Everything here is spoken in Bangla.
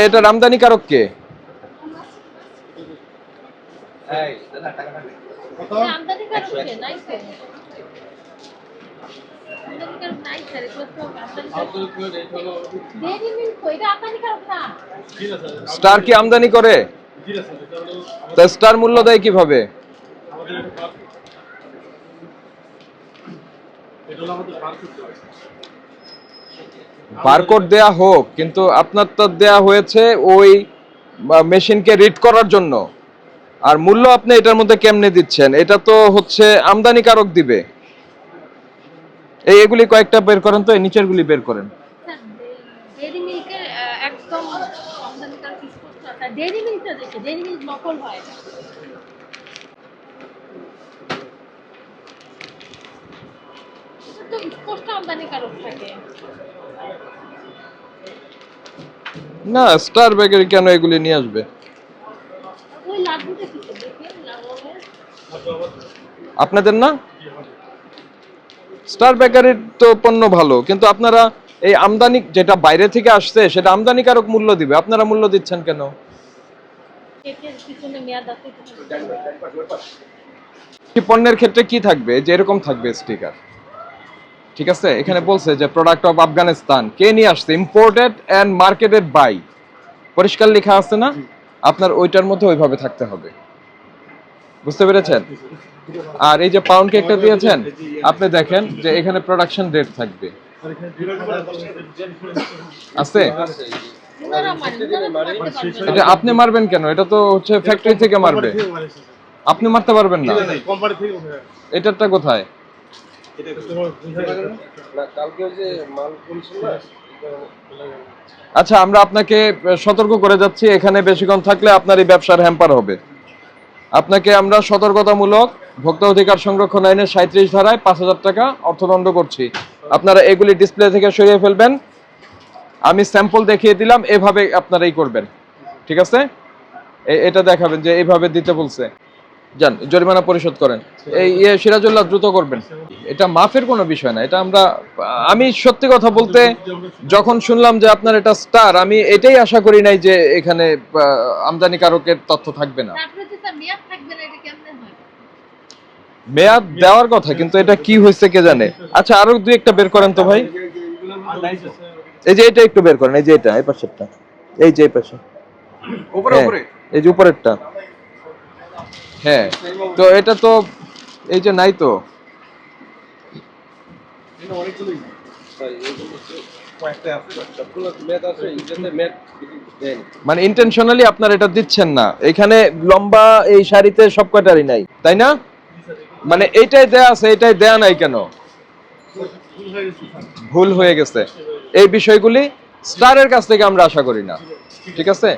এটা আমদানিকারক কে? স্টার কি আমদানি করে? তা স্টার মূল্য দেয় কিভাবে? বারকোড দেয়া হোক, কিন্তু আপনার তো দেয়া হয়েছে ওই মেশিনকে রিড করার জন্য, আর মূল্য আপনি এটার মধ্যে কেমনে দিচ্ছেন? এটা তো হচ্ছে আমদানিকারক দিবে। এগুলি কয়েকটা বের করেন তো, এই নিচের গুলি বের করেন। ডেইরি মিল্কের একদম আমদানিকারক স্পষ্ট আছে, ডেইরি মিল্কটা দেখে ডেইরি মিল্ক নকল হয়। তো স্পষ্ট আমদানিকারক থাকে না, স্টার বেকারি কেন এগুলি নিয়ে আসবে? ওই লাড্ডুটা কি দেখেন লাড্ডুর আপনাদের না? স্টার বেকারির তো পণ্য ভালো, কিন্তু আপনারা এই আমদানি যেটা বাইরে থেকে আসছে সেটা আমদানিকারক মূল্য দিবে, আপনারা মূল্য দিচ্ছেন কেন? কেকের পিছনে মেয়াদ আছে কি পণ্যের ক্ষেত্রে কি থাকবে? যে এরকম থাকবে স্টিকার, ঠিক আছে? এখানে বলছে যে প্রোডাক্ট অফ আফগানিস্তান, কে নিয়ে আসছে, ইম্পোর্টেড এন্ড মার্কেটেড বাই, পরিষ্কার লেখা আছে না? আপনার ওইটার মধ্যে ওইভাবে থাকতে হবে, বুঝতে পেরেছেন? আর এই যে পাউন্ড কেকটা দিয়েছেন, আপনি দেখেন যে এখানে প্রোডাকশন ডেট থাকবে, আছে? এটা আপনি মারবেন কেন? এটা তো হচ্ছে ফ্যাক্টরি থেকে মারবে, আপনি মারতে পারবেন না। এটারটা কোথায়? আচ্ছা, আমরা আপনাকে সতর্ক করে যাচ্ছি, এখানে বেশিক্ষণ থাকলে আপনার এই ব্যবসার হ্যাম্পার হবে। আপনাকে আমরা সতর্কতামূলক ভোক্তা অধিকার সংরক্ষণ আইনের 37 ধারায় 5,000 টাকা অর্থদণ্ড করছি। আপনারা এগুলি ডিসপ্লে থেকে সরিয়ে ফেলবেন। আমি স্যাম্পল দেখিয়ে দিলাম, এভাবে আপনারা এই করবেন, ঠিক আছে? এটা দেখাবেন যে এইভাবে দিতে বলছে। যান, জরিমানা পরিশোধ করেন। এই সিরাজুল্লাহ দ্রুত করবেন। এটা মাফের কোনো বিষয় না, এটা আমি সত্যি কথা বলতে যখন শুনলাম যে আপনার এটা স্টার, আমি এটাই আশা করি নাই যে এখানে আমদানিকারকের তথ্য থাকবে না। মেয়াদ দেওয়ার কথা, কিন্তু এটা কি হয়েছে কে জানে। আচ্ছা, আরো দুই একটা বের করেন তো ভাই। এই যে এটা একটু বের করেন, এই যে এটা এই পাশেরটা, এই যে এই পাশে উপরে উপরে, এই যে উপরেরটা। হ্যাঁ, তো এটা তো এই যে নাই তো, মানে ইন্টেনশনালি আপনার এটা দিচ্ছেন না। এখানে লম্বা এই সারিতে সব কয়টারই নাই, তাই না? মানে এইটাই দেয়া আছে, এইটাই দেয়া নাই কেন? ভুল হয়ে গেছে। এই বিষয়গুলি স্টারের কাছ থেকে আমরা আশা করি না, ঠিক আছে?